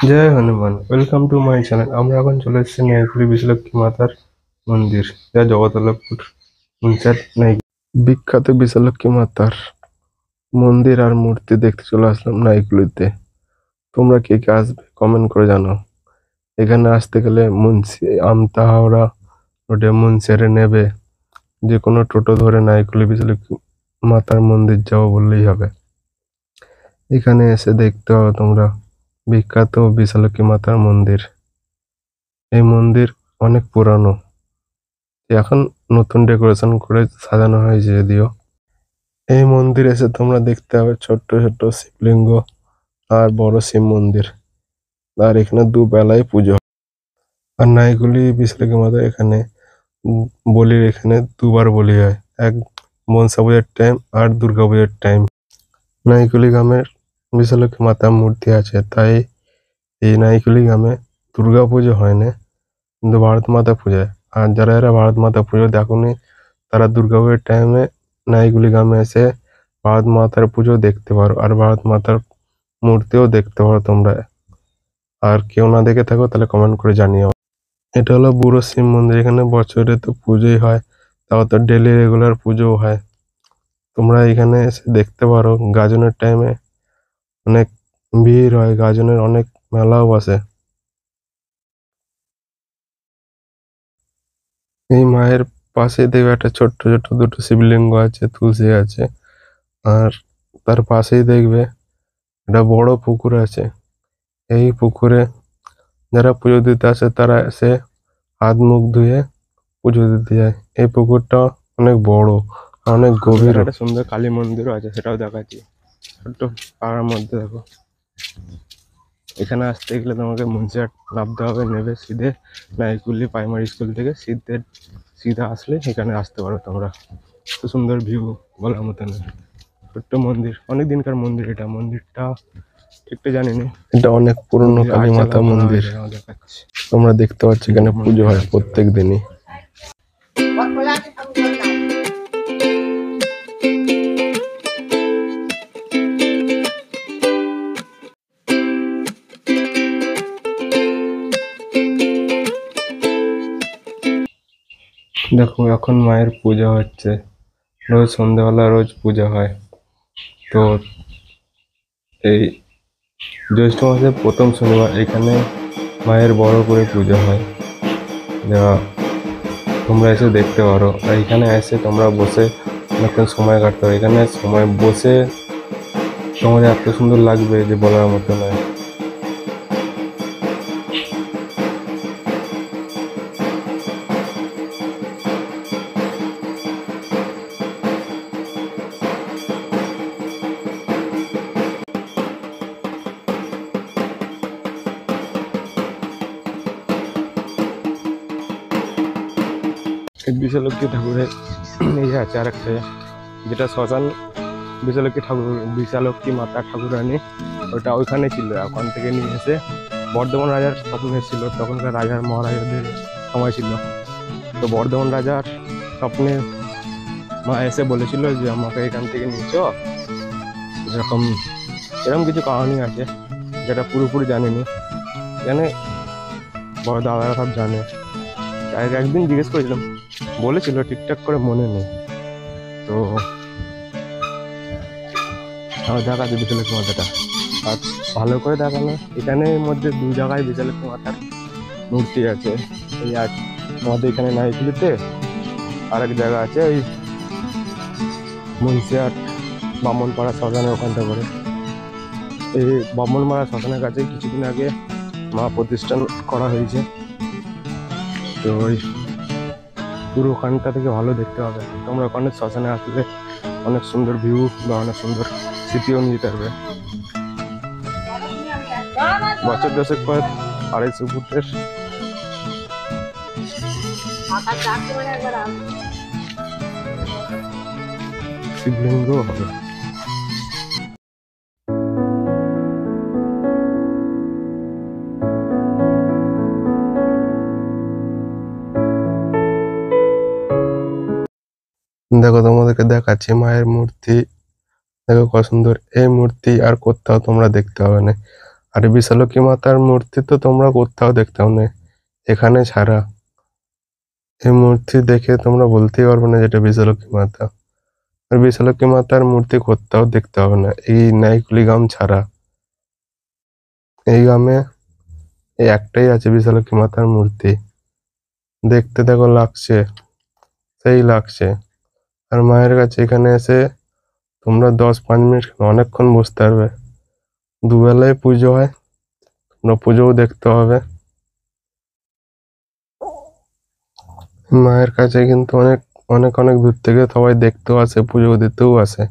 Joy Hanuman, welcome to my channel. আমরা এখন চলে এসেছি নাইকুলি বিশালক্ষী মাতার মন্দির, যা জগতলপুর উঞ্চার বিখ্যাত বিশালক্ষী মাতার মন্দির আর মূর্তি দেখতে চলে আসলাম নাইকুলিতে। তোমরা কে কে আসবে কমেন্ট করে জানাও। এখানে আসতে গেলে মুন্সি আমতা হাওড়া রোডে মুন্সিয়ারে নেবে, যে কোনো টোটো ধরে নাইকুলি বিশালক্ষী মাতার মন্দির যাবো বললেই হবে। এখানে এসে দেখতে হবে তোমরা বিখ্যাত বিশালক্ষী মাতার মন্দির। এই মন্দির অনেক পুরানো, এখন নতুন ডেকোরেশন করে সাজানো হয়েছে যদিও। এই মন্দির এসে তোমরা দেখতে হবে ছোট্ট ছোট্ট শিবলিঙ্গ আর বড় শিব মন্দির। আর এখানে দুবেলায় পুজো হয়। আর নাইকুলি বিশালক্ষী মাতা এখানে উম, বলির এখানে দুবার বলি হয়, এক মনসা পূজার টাইম আর দুর্গা পূজার টাইম। নাইকুলি গ্রামের বিশালক্ষী মাতার মূর্তি আছে, তাই এই নাইকুলি গ্রামে দুর্গা পুজো হয় না, কিন্তু ভারত মাতা পূজায়। আর যারা যারা ভারত মাতা পুজো দেখোনি, তারা দুর্গাপুজোর টাইমে নাইকুলি গ্রামে এসে ভারত মাতার পুজো দেখতে পারো, আর ভারত মাতার মূর্তিও দেখতে পারো তোমরা। আর কেউ না দেখে থাকো তাহলে কমেন্ট করে জানিও। এটা হলো বুড়ো শিব মন্দির, এখানে বছরে তো পুজোই হয়, তাও তো ডেলি রেগুলার পুজোও হয়। তোমরা এখানে এসে দেখতে পারো। গাজনের টাইমে অনেক ভিড় হয়, গাজনের অনেক মেলাও বসে। এই মায়ের পাশে দেখবে একটা ছোট্ট ছোট্ট দুটো শিবলিঙ্গ আছে, তুলসী আছে। আর তার পাশেই দেখবে একটা বড় পুকুর আছে। এই পুকুরে যারা পুজো দিতে আসে তারা এসে হাত মুখ ধুয়ে পুজো দিতে যায়। এই পুকুরটা অনেক বড়, অনেক গভীর। একটা সুন্দর কালী মন্দিরও আছে, সেটাও দেখাচ্ছি। ছোট্ট পাড়ার মধ্যে দেখো। এখানে আসতে গেলে তোমাকে মুন্সিয়াট নামতে হবে, নেবে সিধে নাইকুলি প্রাইমারি স্কুল থেকে সিধা আসলে এখানে আসতে পারো তোমরা। এত সুন্দর ভিউ বলার মতো না। ছোট্ট মন্দির, অনেক দিনকার মন্দির। এটা মন্দিরটা ঠিকটা জানি না, এটা অনেক পুরনো কালী মাতা মন্দির। তোমরা দেখতে পাচ্ছ এখানে পুজো হয় প্রত্যেক দিনই। দেখো এখন মায়ের পূজা হচ্ছে, রোজ সন্ধ্যাবেলা রোজ পূজা হয়। তো এই জ্যৈষ্ঠ মাসের প্রথম শনিবার এখানে মায়ের বড় করে পূজা হয়, যা তোমরা এসে দেখতে পারো। আর এখানে এসে তোমরা বসে অনেকক্ষণ সময় কাটতে পারো। এখানে সময় বসে তোমাদের এত সুন্দর লাগবে যে বলার মতো নয়। এই বিশালক্ষী ঠাকুরের ইয়ে আছে আর একটা, যেটা শ্মশান বিশালক্ষী ঠাকুর, বিশালক্ষী মাতা ঠাকুরানী, ওটা ওইখানে ছিল। ওখান থেকে নিয়ে এসে বর্ধমান রাজার স্বপ্ন এসেছিল, তখনকার রাজার মহারাজাদের সময় ছিল। তো বর্ধমান রাজার স্বপ্নে মা এসে বলেছিল যে আমাকে এখান থেকে নিয়েছ। এরকম এরকম কিছু কাহিনী আছে, যেটা পুরোপুরি জানিনি, জানে বড় দাদারা সব জানে। একদিন জিজ্ঞেস করেছিলাম, বলেছিল, ঠিকঠাক করে মনে নেই। তো আমার দেখাচ্ছে বিশালক্ষী মাতাটা, আর ভালো করে দেখানো। এখানের মধ্যে দু জায়গায় বিশালক্ষী মাতার মূর্তি আছে। এই আজ আমাদের এখানে নাইকুলিতে, আর এক জায়গা আছে ওই মুন্সিয়াট বামনপাড়া শ্মশানের ওখানটা করে। এই বামনপাড়া শ্মশানের কাছে কিছুদিন আগে মা প্রতিষ্ঠান করা হয়েছে। তো ওই পুরো ওখানটা থেকে ভালো দেখতে হবে। তোমরা ওখানে শ্মশানে আসলে অনেক সুন্দর ভিউ বা অনেক সুন্দর স্মৃতিও নিয়ে যেতে পারবে। বছর দশেক পর 250 ফুটের শিবলিঙ্গ হবে। দেখো তোমাদেরকে দেখাচ্ছি মায়ের মূর্তি, দেখো কত সুন্দর। এই মূর্তি আর কোথাও তোমরা দেখতে হবে না। আর বিশালক্ষী মাতার মূর্তি তো তোমরা কোথাও দেখতেও না, এখানে ছাড়া। এই মূর্তি দেখে তোমরা বলতেই পারবে না যেটা বিশালক্ষী মাতা। আর বিশালক্ষী মাতার মূর্তি কোথাও দেখতে হবে না, এই নাইকুলি গ্রাম ছাড়া। এই গ্রামে এই একটাই আছে বিশালক্ষী মাতার মূর্তি। দেখতে দেখো লাগছে, সেই লাগছে। আর মায়ের কাছে এখানে এসে তোমরা 10-5 মিনিট অনেকক্ষণ বসতে পারবে। দুবেলায় পুজো হয়, তোমরা পুজোও দেখতে হবে। মায়ের কাছে কিন্তু অনেক অনেক অনেক দূর থেকে সবাই দেখতেও আসে, পুজো দিতেও আসে।